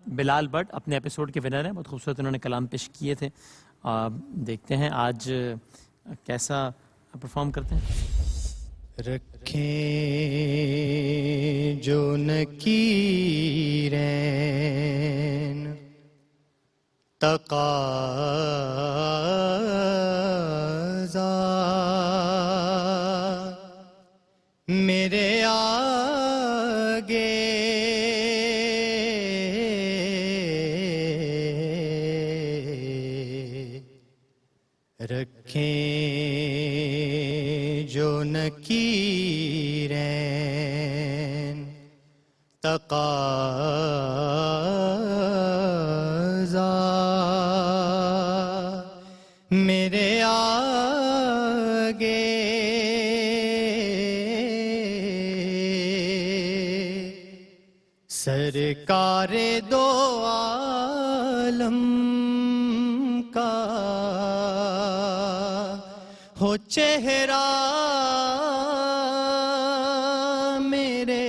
بلال but اپنے episode کے winner ہیں، بہت خوبصورت انہوں نے کلام پیش کیے تھے. دیکھتے ہیں آج کیسا پرفارم کرتے ہیں. رکھیں جو نکیرین تقاضا میرے آگے رکھیں جو نکیرین تقاضا میرے آگے سرکار دو عالم کا ہو چہرہ میرے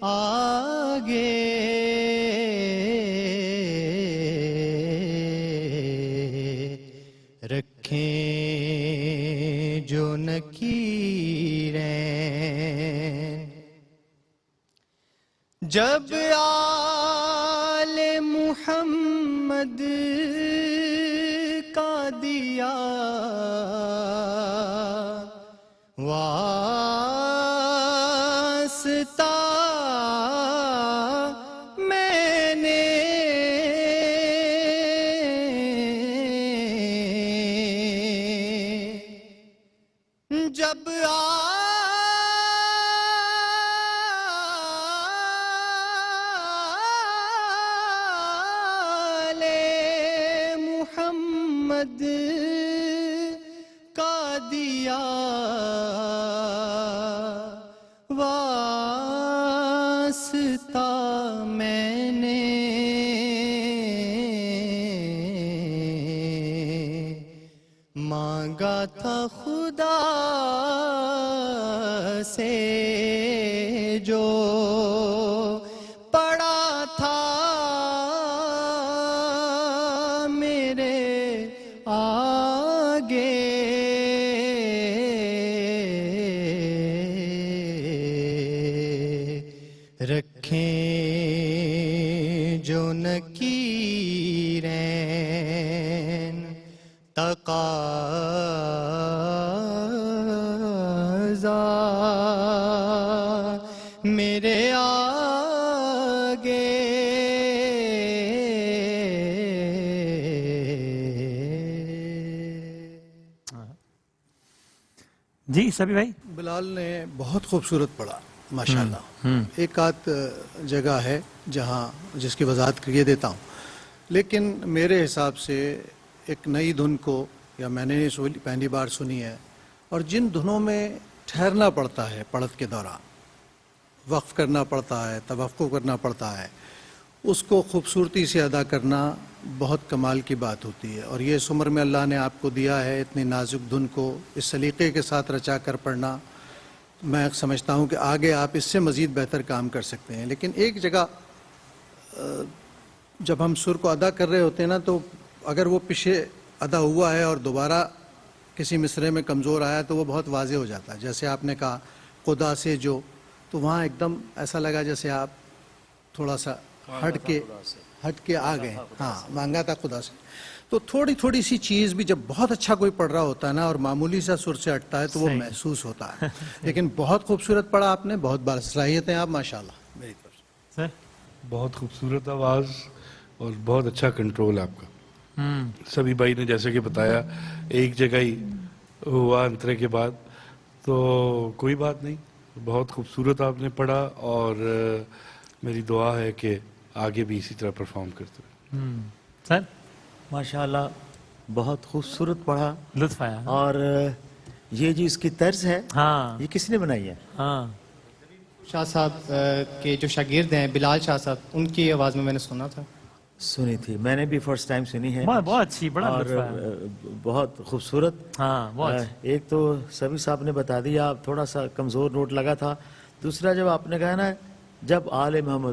آگے رکھیں جو نکیرین جب آل محمد کا دیا واسطہ میں نے جب آل محمد کا دیا واسطہ میں نے مانگا تھا خدا سے جو پڑا تھا میرے آگے رکھیں جو نکیرین تقاضا میرے آگے جی سبھی بھائی. بلال نے بہت خوبصورت پڑھا ماشاءاللہ. ایک آدھ جگہ ہے جہاں جس کی وضاحت کر دیتا ہوں، لیکن میرے حساب سے ایک نئی دھن کو یا میں نے پہلی بار سنی ہے، اور جن دھنوں میں ٹھہرنا پڑتا ہے پڑھت کے دوران، وقف کرنا پڑتا ہے، توقع کرنا پڑتا ہے، اس کو خوبصورتی سے ادا کرنا بہت کمال کی بات ہوتی ہے. اور یہ اس عمر میں اللہ نے آپ کو دیا ہے اتنی نازک دھن کو اس سلیقے کے ساتھ رچا کر پڑھنا. میں سمجھتا ہوں کہ آگے آپ اس سے مزید بہتر کام کر سکتے ہیں. لیکن ایک جگہ جب ہم سر کو ادا کر رہے ہوتے ہیں نا، تو اگر وہ پیچھے ادا ہوا ہے اور دوبارہ کسی مصرعے میں کمزور آیا تو وہ بہت واضح ہو جاتا ہے. جیسے آپ نے کہا خدا سے جو، تو وہاں ایک دم ایسا لگا جیسے آپ تھوڑا سا ہٹ کے آ گئے. ہاں، مانگا تھا خدا سے. تو تھوڑی سی چیز بھی جب بہت اچھا کوئی پڑھ رہا ہوتا ہے نا اور معمولی سا سر سے ہٹتا ہے تو وہ محسوس ہوتا ہے. لیکن بہت خوبصورت پڑھا آپ نے، بہت باصلاحیت ہیں آپ ماشاءاللہ. میری طرف سر بہت خوبصورت آواز اور بہت اچھا کنٹرول آپ کا. سبھی بھائی نے جیسے کہ بتایا ایک جگہ ہی ہوا انترے کے بعد، تو کوئی بات نہیں، بہت خوبصورت آپ نے پڑھا اور میری دعا ہے کہ آگے بھی اسی طرح پرفارم کرتے رہیں. سر ماشاءاللہ بہت خوبصورت پڑھا. لطف آیا. اور یہ جو اس کی طرز ہے، ہاں یہ کس نے بنائی ہے؟ ہاں شاہ صاحب کے جو شاگرد ہیں بلال شاہ صاحب، ان کی آواز میں نے سنا تھا. سنی تھی میں نے بھی، فرسٹ ٹائم سنی ہے. بہت اچھی، بڑا اور لطف آیا. بہت خوبصورت. ہاں بہت. ایک تو سبھی صاحب نے بتا دیا، تھوڑا سا کمزور نوٹ لگا تھا. دوسرا جب آپ نے کہا نا جب آل محمد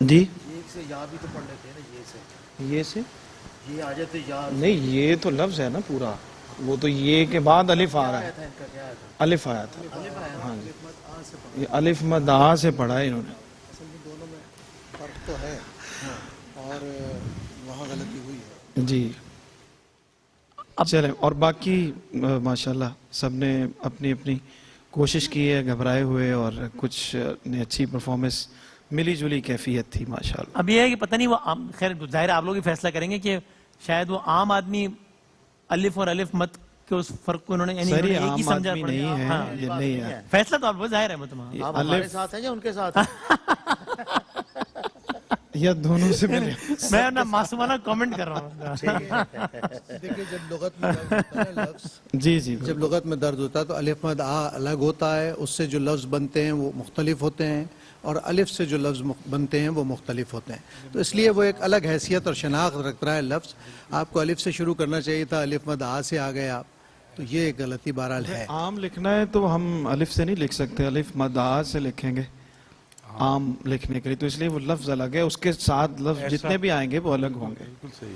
جی ایک سے یا بھی تو پڑھ لیتے ہیں نا، یہ سے یہ آ جاتے یا نہیں، یہ تو لفظ ہے نا پورا، وہ تو یہ کے بعد الف آ رہا ہے، ان کا کیا ہے؟ الف آیا تھا، ہاں جی، یہ الف مد آ سے پڑھا ہے انہوں نے. اصل میں دونوں میں فرق تو ہے اور وہاں غلطی ہوئی ہے. جی چلیں، اور باقی ماشاءاللہ سب نے اپنی اپنی کوشش کی ہے، گھبرائے ہوئے، اور کچھ نے اچھی پرفارمنس، ملی جلی کیفیت تھی ماشاءاللہ. اب یہ ہے کہ پتہ نہیں وہ خیر ظاہر آپ لوگ ہی فیصلہ کریں گے کہ شاید وہ عام آدمی الف اور الف مت کے اس فرق کو انہوں نے یعنی انہوں سری نے ایک ہی عام سمجھا. آدمی نہیں ہے، یہ نہیں ہے. فیصلہ تو آپ وہ ظاہر ہے متما. آپ ہمارے ساتھ ہیں یا ان کے ساتھ ہیں؟ یا دونوں سے ملے. میں نا معصومانہ کامنٹ کر رہا ہوں. دیکھیے جب لغت میں درد ہوتا ہے لفظ، جی جی جب لغت میں درد ہوتا ہے تو الف مد آ الگ ہوتا ہے، اس سے جو لفظ بنتے ہیں وہ مختلف ہوتے ہیں، اور الف سے جو لفظ بنتے ہیں وہ مختلف ہوتے ہیں. تو اس لیے وہ ایک الگ حیثیت اور شناخت رکھتا ہے لفظ. آپ کو الف سے شروع کرنا چاہیے تھا، الف مد آ سے آ گئے آپ، تو یہ ایک غلطی بہرحال ہے. عام لکھنا ہے تو ہم الف سے نہیں لکھ سکتے، الف مد آ سے لکھیں گے عام لکھنے کے لیے، تو اس لیے وہ لفظ الگ ہے، اس کے ساتھ لفظ جتنے بھی آئیں گے وہ الگ ہوں گے. بالکل صحیح.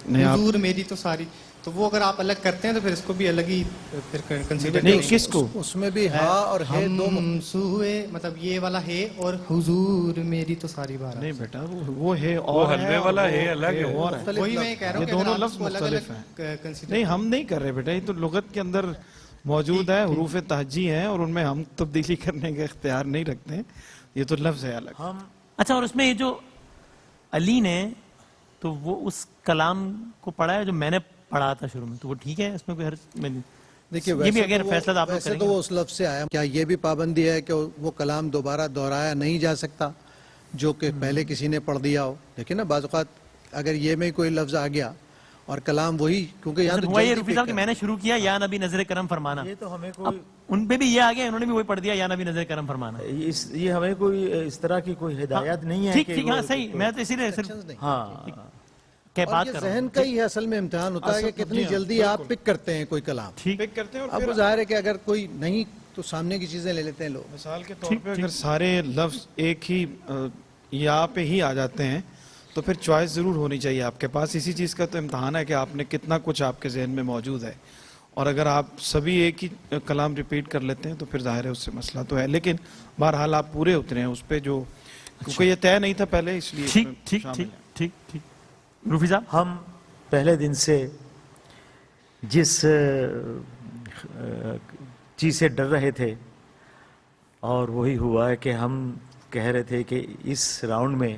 نہیں آپ حضور میری تو ساری، تو وہ اگر آپ الگ کرتے ہیں تو پھر اس کو بھی الگ ہی پھر کنسیڈر نہیں، کس کو اس میں بھی ہا اور ہے دو ہم سوئے، مطلب یہ والا ہے، اور حضور میری تو ساری بار. نہیں بیٹا، وہ ہے وہ اور حلوے والا ہے الگ ہے. اور ہے. وہی میں کہہ رہا ہوں یہ کہ دونوں اگر آپ لفظ اس کو الگ مختلف الگ کنسیڈر، نہیں ہم نہیں کر رہے بیٹا، یہ تو لغت کے اندر موجود ہے، حروف تہجی ہیں اور ان میں ہم تبدیلی کرنے کا اختیار نہیں رکھتے ہیں، یہ تو لفظ ہے الگ. اچھا، اور اس میں یہ جو علی نے تو وہ اس کلام کو پڑھا ہے جو میں نے پڑھا تھا شروع میں، تو وہ ٹھیک ہے، اس میں کوئی حرج نہیں. دیکھیے یہ بھی اگر فیصلہ آپ لوگ ویسے کریں تو گے. وہ اس لفظ سے آیا. کیا یہ بھی پابندی ہے کہ وہ کلام دوبارہ دہرایا نہیں جا سکتا جو کہ پہلے کسی نے پڑھ دیا ہو؟ دیکھیں نا، بعض اوقات اگر یہ میں کوئی لفظ آ گیا اور کلام وہی، کیونکہ یہاں تو ہوا یہ جلدی رفیع pick صاحب کہ کر- میں نے شروع کیا یا نبی نظر کرم فرمانا، یہ تو ہمیں اب کوئی ان پہ بھی یہ آ گیا، انہوں نے بھی وہی پڑھ دیا یا نبی نظر کرم فرمانا. یہ ہمیں کوئی اس طرح کی کوئی ہدایت نہیں ہے ٹھیک کہ ٹھیک، ہاں صحیح، میں تو اسی لیے صرف ہاں کہ اور بات یہ کر رہا ہوں. ذہن کا ہی اصل میں امتحان ہوتا ہے کہ کتنی جلدی آپ پک کرتے ہیں کوئی کلام. ٹھیک، پک کرتے ہیں. اور اب وہ ظاہر ہے کہ اگر کوئی نہیں تو سامنے کی چیزیں لے لیتے ہیں لوگ. مثال کے طور پہ اگر سارے لفظ ایک ہی یا پہ ہی آ جاتے ہیں تو پھر چوائس ضرور ہونی چاہیے آپ کے پاس. اسی چیز کا تو امتحان ہے کہ آپ نے کتنا کچھ آپ کے ذہن میں موجود ہے، اور اگر آپ سبھی ایک ہی کلام ریپیٹ کر لیتے ہیں تو پھر ظاہر ہے اس سے مسئلہ تو ہے. لیکن بہرحال آپ پورے اترے ہیں اس پہ، جو کیونکہ یہ طے نہیں تھا پہلے، اس لیے اس ٹھیک میں ٹھیک شامل ٹھیک ہے. ٹھیک ٹھیک. رفیع صاحب، ہم پہلے دن سے جس چیز سے ڈر رہے تھے اور وہی ہوا ہے کہ ہم کہہ رہے تھے کہ اس راؤنڈ میں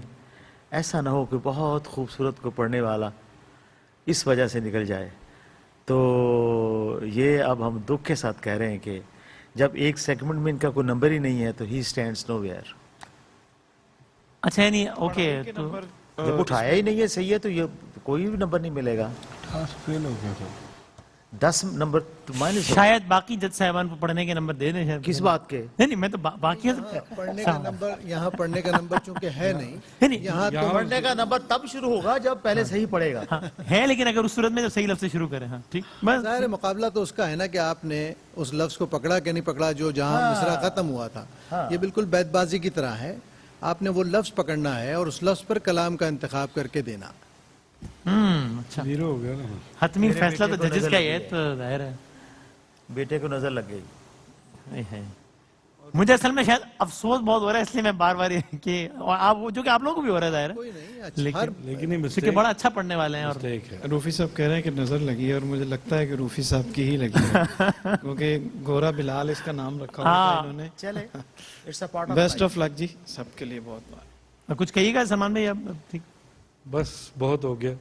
ایسا نہ ہو کہ بہت خوبصورت کو پڑھنے والا اس وجہ سے نکل جائے. تو یہ اب ہم دکھ کے ساتھ کہہ رہے ہیں کہ جب ایک سیگمنٹ میں ان کا کوئی نمبر ہی نہیں ہے تو ہی اسٹینڈس نو ویئر. اچھا یعنی اوکے، تو جب اٹھایا ہی نہیں ہے صحیح ہے تو یہ کوئی بھی نمبر نہیں ملے گا. فیل ہو گیا تھا. 10 نمبر تو مائنس. شاید باقی جج صاحبان کو پڑھنے کے نمبر دے دیں شاید. کس بات کے؟ نہیں نہیں، میں تو باقی پڑھنے کا نمبر، یہاں پڑھنے کا نمبر چونکہ ہے نہیں، یہاں تو پڑھنے کا نمبر تب شروع ہوگا جب پہلے صحیح پڑھے گا. ہے، لیکن اگر اس صورت میں تو صحیح لفظ سے شروع کریں. ہاں ٹھیک، بس ظاہر مقابلہ تو اس کا ہے نا کہ آپ نے اس لفظ کو پکڑا کہ نہیں پکڑا جو جہاں مصرع ختم ہوا تھا. یہ بالکل بیت بازی کی طرح ہے. آپ نے وہ لفظ پکڑنا ہے اور اس لفظ پر کلام کا انتخاب کر کے دینا. اچھا، زیرو ہو گیا نا. حتمی میرے فیصلہ بیٹے تو کو ججز نظر کا ہی ہے، لگی تو ظاہر ہے. بیٹے کو نظر لگ گئی. مجھے اصل میں شاید افسوس بہت ہو رہا ہے، اس لیے میں بار بار کہ آپ جو کہ آپ لوگوں کو بھی ہو رہا ہے ظاہر کوئی ہے، نہیں، اچھا لیکن یہ کیونکہ بڑا اچھا پڑھنے والے ہیں. اور مسٹیک ہے. روفی صاحب کہہ رہے ہیں کہ نظر لگی ہے، اور مجھے لگتا ہے کہ روفی صاحب کی ہی لگی ہے کیونکہ گورا بلال اس کا نام رکھا ہوا تھا انہوں نے. چلے it's a part of best of luck جی سب کے لیے، بہت بہت. کچھ کہیے گا سلمان بھائی؟ اب ٹھیک، بس بہت ہو گیا.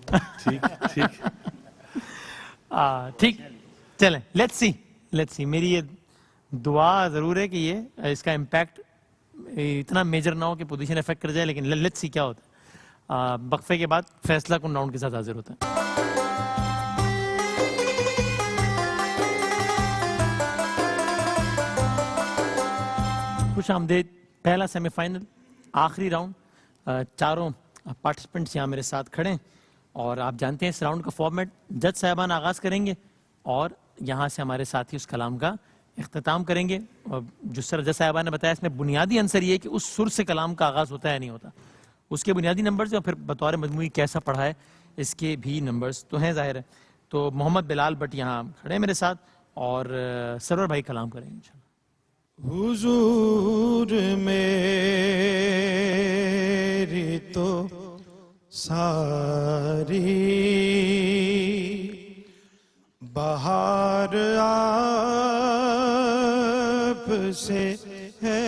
ٹھیک ٹھیک. ٹھیک، چلیں لیٹس سی. میری یہ دعا ضرور ہے کہ یہ اس کا امپیکٹ اتنا میجر نہ ہو کہ پوزیشن افیکٹ کر جائے، لیکن لیٹس سی کیا ہوتا ہے. وقفے کے بعد فیصلہ کن راؤنڈ کے ساتھ حاضر ہوتا ہے. خوش آمدید. پہلا سیمی فائنل، آخری راؤنڈ. چاروں پارٹیسپنٹس یہاں میرے ساتھ کھڑے ہیں اور آپ جانتے ہیں اس راؤنڈ کا فارمیٹ. جج صاحبان آغاز کریں گے اور یہاں سے ہمارے ساتھی اس کلام کا اختتام کریں گے. اور جو سرجہ صاحبہ نے بتایا اس میں بنیادی عنصر یہ ہے کہ اس سر سے کلام کا آغاز ہوتا ہے نہیں ہوتا, اس کے بنیادی نمبرز اور پھر بطور مجموعی کیسا پڑھا ہے اس کے بھی نمبرز تو ہیں ظاہر ہے. تو محمد بلال بٹ یہاں کھڑے ہیں میرے ساتھ اور سرور بھائی کلام کریں گے انشاءاللہ. حضور میری تو ساری بہار آپ سے ہے,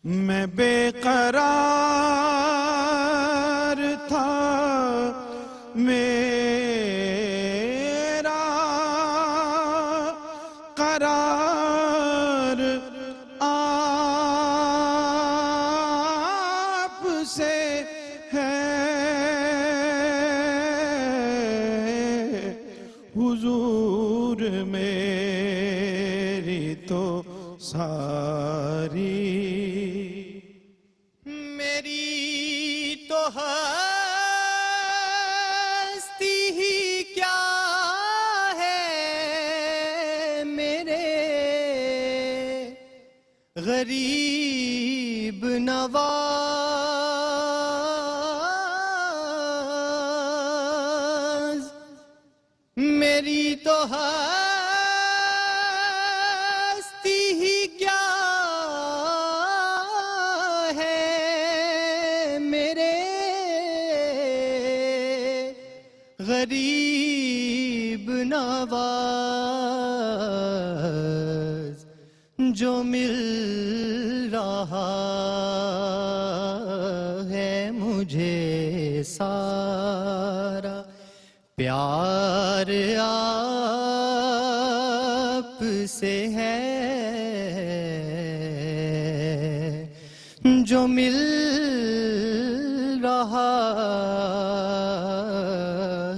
میں بے قرار تھا میرا قرار آپ سے ہے, حضور میری تو ساری میری تو ہستی ہی کیا ہے میرے غریب نواز, میری تو ہستی ہی کیا ہے میرے غریب نواز, جو مل رہا ہے مجھے سارا پیار آپ سے ہے, جو مل رہا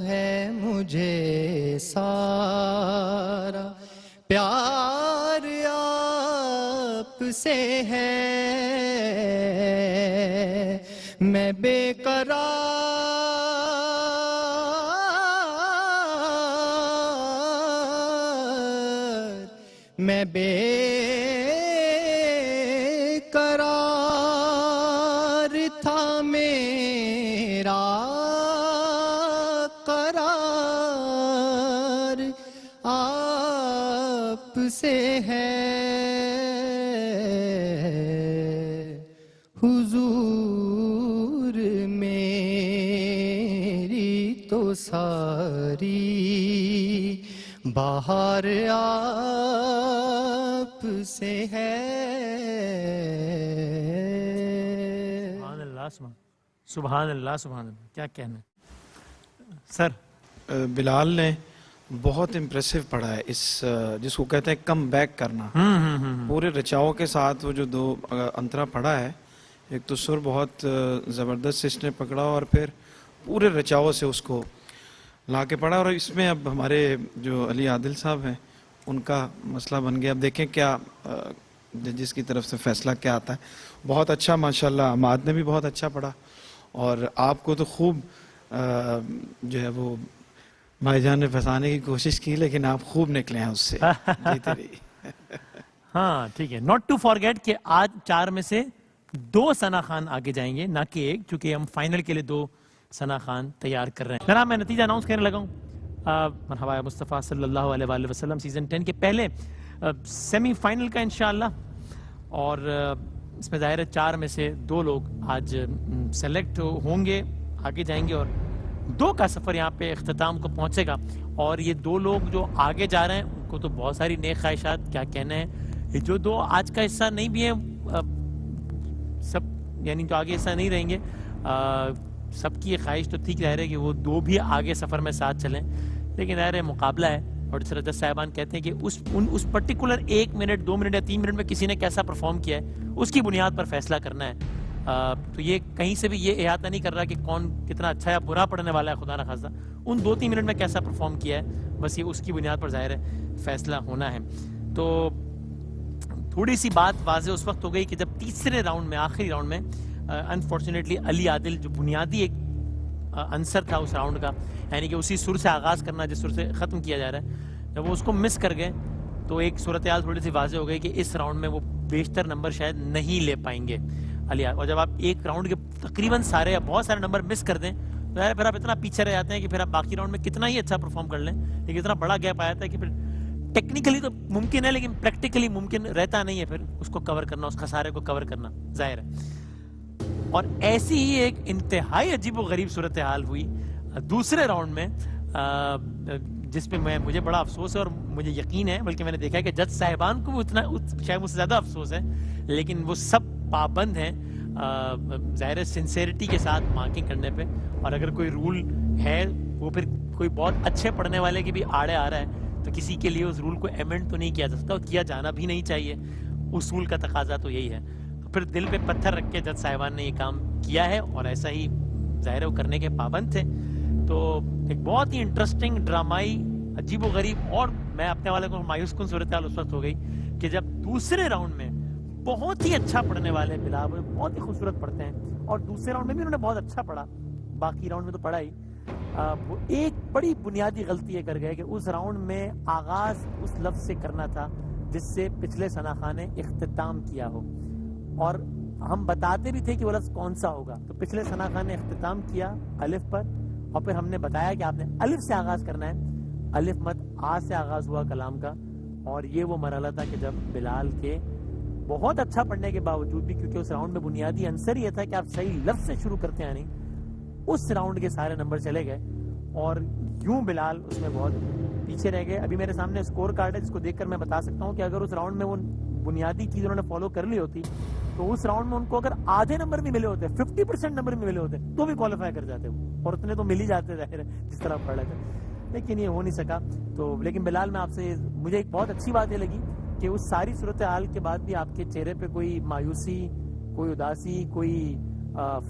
ہے مجھے سارا پیار آپ سے ہے, میں بے قرار, میں بے قرار تھا میرا قرار آپ سے ہے, حضور میری تو ساری بہار آپ سے ہے. سبحان اللہ سبحان اللہ سبحان اللہ, کیا کہنا ہے سر. بلال نے بہت امپریسو پڑھا ہے اس جس کو کہتے ہیں کم بیک کرنا. پورے رچاؤ کے ساتھ وہ جو دو انترا پڑھا ہے, ایک تو سر بہت زبردست اس نے پکڑا اور پھر پورے رچاؤ سے اس کو لا کے پڑھا. اور اس میں اب ہمارے جو علی عادل صاحب ہیں ان کا مسئلہ بن گیا. اب دیکھیں کیا جس کی طرف سے فیصلہ کیا آتا ہے. بہت اچھا ماشاءاللہ, عماد نے بھی بہت اچھا پڑھا اور آپ کو تو خوب جو ہے وہ بھائی جان نے پھنسانے کی کوشش کی, لیکن آپ خوب نکلے ہیں اس سے. جیتے رہی. ہاں ٹھیک ہے. ناٹ ٹو فارگیٹ کہ آج 4 میں سے 2 ثنا خان آگے جائیں گے, نہ کہ 1, چونکہ ہم فائنل کے لیے 2 ثنا خان تیار کر رہے ہیں. جناب میں نتیجہ اناؤنس کرنے لگا ہوں. مرحبا مصطفیٰ صلی اللہ علیہ وآلہ وسلم سیزن 10 کے پہلے سیمی فائنل کا انشاءاللہ, اور اس میں ظاہر ہے 4 میں سے 2 لوگ آج سیلیکٹ ہوں گے, آگے جائیں گے, اور 2 کا سفر یہاں پہ اختتام کو پہنچے گا. اور یہ 2 لوگ جو آگے جا رہے ہیں ان کو تو بہت ساری نیک خواہشات, کیا کہنا ہے. یہ جو 2 آج کا حصہ نہیں بھی ہیں سب, یعنی جو آگے حصہ نہیں رہیں گے, سب کی یہ خواہش تو ٹھیک رہ رہی ہے کہ وہ 2 بھی آگے سفر میں ساتھ چلیں, لیکن ظاہر ہے مقابلہ ہے. اور جس طرح صاحبان کہتے ہیں کہ اس پرٹیکولر 1 منٹ 2 منٹ یا 3 منٹ میں کسی نے کیسا پرفارم کیا ہے اس کی بنیاد پر فیصلہ کرنا ہے. تو یہ کہیں سے بھی یہ احاطہ نہیں کر رہا کہ کون کتنا اچھا یا برا پڑھنے والا ہے, خدا نہ خواستہ ان 2-3 منٹ میں کیسا پرفارم کیا ہے, بس یہ اس کی بنیاد پر ظاہر ہے فیصلہ ہونا ہے. تو تھوڑی سی بات واضح اس وقت ہو گئی کہ جب تیسرے راؤنڈ میں, آخری راؤنڈ میں انفارچونیٹلی علی عادل جو بنیادی ایک عنصر تھا اس راؤنڈ کا, یعنی کہ اسی سر سے آغاز کرنا جس سر سے ختم کیا جا رہا ہے, جب وہ اس کو مس کر گئے تو ایک صورتحال تھوڑی سی واضح ہو گئی کہ اس راؤنڈ میں وہ بیشتر نمبر شاید نہیں لے پائیں گے علی. اور جب آپ ایک راؤنڈ کے تقریباً سارے یا بہت سارے نمبر مس کر دیں تو پھر آپ اتنا پیچھے رہ جاتے ہیں کہ پھر آپ باقی راؤنڈ میں کتنا ہی اچھا پرفارم کر لیں لیکن اتنا بڑا گیپ آیا تھا کہ پھر ٹیکنیکلی تو ممکن ہے لیکن پریکٹیکلی ممکن رہتا نہیں ہے پھر اس کو کور کرنا, اس خسارے کو کور کرنا ظاہر ہے. اور ایسی ہی ایک انتہائی عجیب و غریب صورتحال ہوئی دوسرے راؤنڈ میں جس پہ مجھے بڑا افسوس ہے اور مجھے یقین ہے بلکہ میں نے دیکھا ہے کہ جج صاحبان کو بھی اتنا شاید مجھ سے زیادہ افسوس ہے لیکن وہ سب پابند ہیں ظاہر سنسیئرٹی کے ساتھ مارکنگ کرنے پہ. اور اگر کوئی رول ہے وہ پھر کوئی بہت اچھے پڑھنے والے کے بھی آڑے آ رہا ہے تو کسی کے لیے اس رول کو ایمنڈ تو نہیں کیا جا سکتا اور کیا جانا بھی نہیں چاہیے. اصول کا تقاضا تو یہی ہے. تو پھر دل پہ پتھر رکھ کے جج صاحبان نے یہ کام کیا ہے اور ایسا ہی ظاہر وہ کرنے کے پابند تھے. تو ایک بہت ہی انٹرسٹنگ ڈرامائی عجیب و غریب اور میں اپنے والے کو مایوس کن صورتحال اس وقت ہو گئی کہ جب دوسرے راؤنڈ میں بہت ہی اچھا پڑھنے والے بلال بہت ہی خوبصورت پڑھتے ہیں اور دوسرے راؤنڈ میں بھی انہوں نے بہت اچھا پڑھا, باقی راؤنڈ میں تو پڑھا ہی, وہ ایک بڑی بنیادی غلطی یہ کر گئے کہ اس راؤنڈ میں آغاز اس لفظ سے کرنا تھا جس سے پچھلے ثنا خان نے اختتام کیا ہو اور ہم بتاتے بھی تھے کہ وہ لفظ کون سا ہوگا. تو پچھلے ثنا خان نے اختتام کیا الف پر اور پھر ہم نے بتایا کہ آپ نے الف سے آغاز کرنا ہے, الف مت آ سے آغاز ہوا کلام کا. اور یہ وہ مرحلہ تھا کہ جب بلال کے بہت اچھا پڑھنے کے باوجود بھی کیونکہ اس راؤنڈ میں بنیادی عنصر یہ تھا کہ آپ صحیح لفظ سے شروع کرتے ہیں نہیں, اس راؤنڈ کے سارے نمبر چلے گئے اور یوں بلال اس میں بہت پیچھے رہ گئے. ابھی میرے سامنے اسکور کارڈ ہے جس کو دیکھ کر میں بتا سکتا ہوں کہ اگر اس راؤنڈ میں وہ بنیادی چیز انہوں نے فالو کر لی ہوتی تو اس راؤنڈ میں ان کو اگر آدھے نمبر بھی ملے ہوتے 50% نمبر بھی ملے ہوتے تو بھی کوالیفائی کر جاتے وہ, اور اتنے تو مل ہی جاتے ظاہر ہے جس طرح پڑھ رہے تھے, لیکن یہ ہو نہیں سکا. تو لیکن بلال میں آپ سے مجھے ایک بہت اچھی بات یہ لگی کہ اس ساری صورتحال کے بعد بھی آپ کے چہرے پہ کوئی مایوسی, کوئی اداسی, کوئی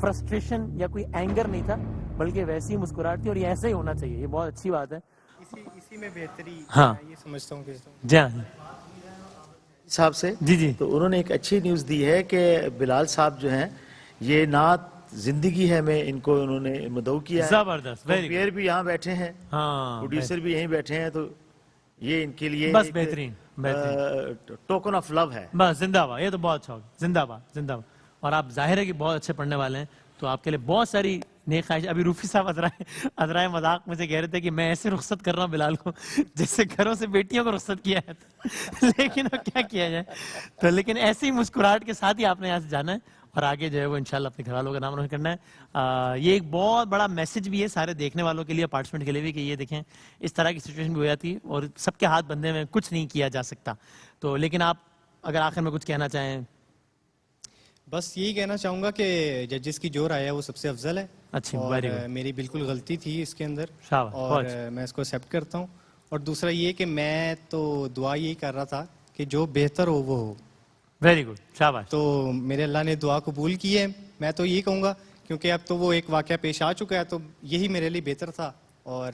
فرسٹریشن یا کوئی اینگر نہیں تھا بلکہ ویسی مسکراہٹ تھی اور یہ ایسا ہی ہونا چاہیے. یہ بہت اچھی بات ہے. اسی میں بہتری ہاں یہ سمجھتا ہوں کہ جی ہاں صاحب سے جی تو انہوں نے ایک اچھی نیوز دی ہے کہ بلال صاحب جو ہیں یہ نعت زندگی ہے میں ان کو انہوں نے مدعو کیا ہے. زبردست, پیئر بھی یہاں بیٹھے ہیں, ہاں پروڈیوسر بھی یہیں بیٹھے ہیں, تو یہ ان کے لیے بس بہترین ٹوکن آف لو ہے. بس زندہ باد, یہ تو بہت اچھا ہوگا, زندہ باد زندہ باد. اور آپ ظاہر ہے کہ بہت اچھے پڑھنے والے ہیں تو آپ کے لیے بہت ساری نیک خواہش. ابھی روفی صاحب ادرائے مذاق میں سے کہہ رہے تھے کہ میں ایسے رخصت کر رہا ہوں بلال کو جیسے گھروں سے بیٹیوں کو رخصت کیا ہے لیکن کیا کیا جائے. تو لیکن ایسے ہی مسکراہٹ کے ساتھ ہی آپ نے یہاں سے جانا ہے اور آگے جو ہے وہ انشاءاللہ اپنے گھر والوں کا نام روشن کرنا ہے. یہ ایک بہت بڑا میسج بھی ہے سارے دیکھنے والوں کے لیے, پارٹیسپینٹ کے لیے بھی, کہ یہ دیکھیں اس طرح کی سچویشن بھی ہو جاتی ہے اور سب کے ہاتھ بندے میں کچھ نہیں کیا جا سکتا. تو لیکن آپ اگر آخر میں کچھ کہنا چاہیں. بس یہی کہنا چاہوں گا کہ ججز کی جو رائے ہے وہ سب سے افضل ہے اور میری بالکل غلطی تھی اس کے اندر اور میں اس کو ایکسیپٹ کرتا ہوں. اور دوسرا یہ کہ میں تو دعا یہی کر رہا تھا کہ جو بہتر ہو وہ ہو. ویری گڈ, شاباش. تو میرے اللہ نے دعا قبول کی ہے. میں تو یہی کہوں گا کیونکہ اب تو وہ ایک واقعہ پیش آ چکا ہے تو یہی میرے لیے بہتر تھا اور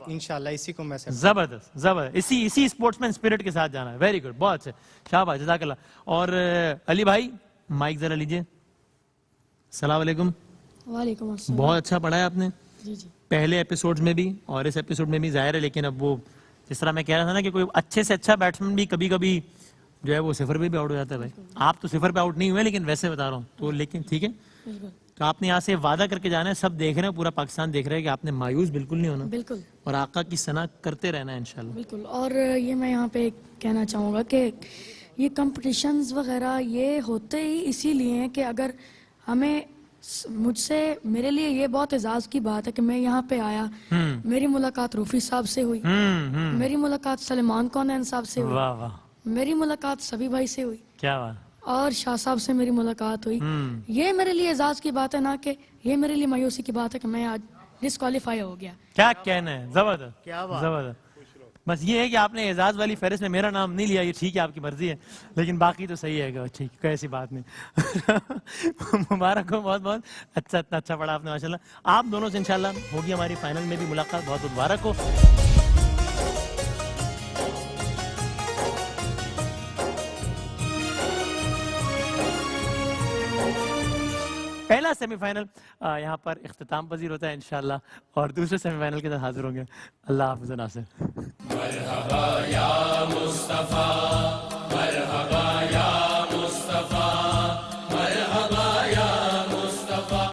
انشاءاللہ اسی کو میں زبردست زبردست اسی اسپورٹس مین اسپرٹ کے ساتھ جانا ہے. ویری گڈ, بہت اچھے, شاباش, جزاک اللہ. اور علی بھائی مائک ذرا لیجئے. السلام علیکم. وعلیکم السلام. بہت اچھا پڑھا ہے آپ نے جی جی پہلے ایپیسوڈ میں بھی اور اس ایپیسوڈ میں بھی ظاہر ہے, لیکن اب وہ جس طرح میں کہہ رہا تھا نا کہ کوئی اچھے سے اچھا بیٹسمین بھی کبھی کبھی جو ہے وہ صفر پہ بھی آؤٹ ہو جاتا ہے. بھائی آپ تو صفر پہ آؤٹ نہیں ہوئے لیکن ویسے بتا رہا ہوں تو, لیکن ٹھیک ہے. تو آپ نے یہاں سے وعدہ کر کے جانا ہے, سب دیکھ رہے ہیں, پورا پاکستان دیکھ رہا ہے کہ آپ نے مایوس بالکل نہیں ہونا, بالکل, اور آقا کی ثنا کرتے رہنا ہے انشاءاللہ. بالکل. اور یہ میں یہاں پہ کہنا چاہوں گا کہ یہ کمپٹیشنز وغیرہ یہ ہوتے ہی اسی لیے ہیں کہ اگر ہمیں مجھ سے میرے لیے یہ بہت اعزاز کی بات ہے کہ میں یہاں پہ آیا, میری ملاقات روفی صاحب سے ہوئی, میری ملاقات سلیمان کونین صاحب سے ہوئی, واہ واہ, میری ملاقات سبھی بھائی سے ہوئی, کیا بات, اور شاہ صاحب سے میری ملاقات ہوئی. یہ میرے لیے اعزاز کی بات ہے, نہ کہ یہ میرے لیے مایوسی کی بات ہے کہ میں آج ڈسکوالیفائی ہو گیا. کیا کہنا ہے, زبردست, کیا بات, زبردست. بس یہ ہے کہ آپ نے اعزاز والی فہرست میں میرا نام نہیں لیا, یہ ٹھیک ہے, آپ کی مرضی ہے, لیکن باقی تو صحیح ہے, ٹھیک, کوئی ایسی بات نہیں. مبارک ہو, بہت بہت اچھا, اتنا اچھا پڑھا آپ نے ماشاءاللہ. آپ دونوں سے انشاءاللہ ہوگی ہماری فائنل میں بھی ملاقات, بہت بہت مبارک ہو. پہلا سیمی فائنل یہاں پر اختتام پذیر ہوتا ہے انشاءاللہ اور دوسرے سیمی فائنل کے ساتھ حاضر ہوں گے. اللہ حافظ ناصر. مرحبا یا مصطفیٰ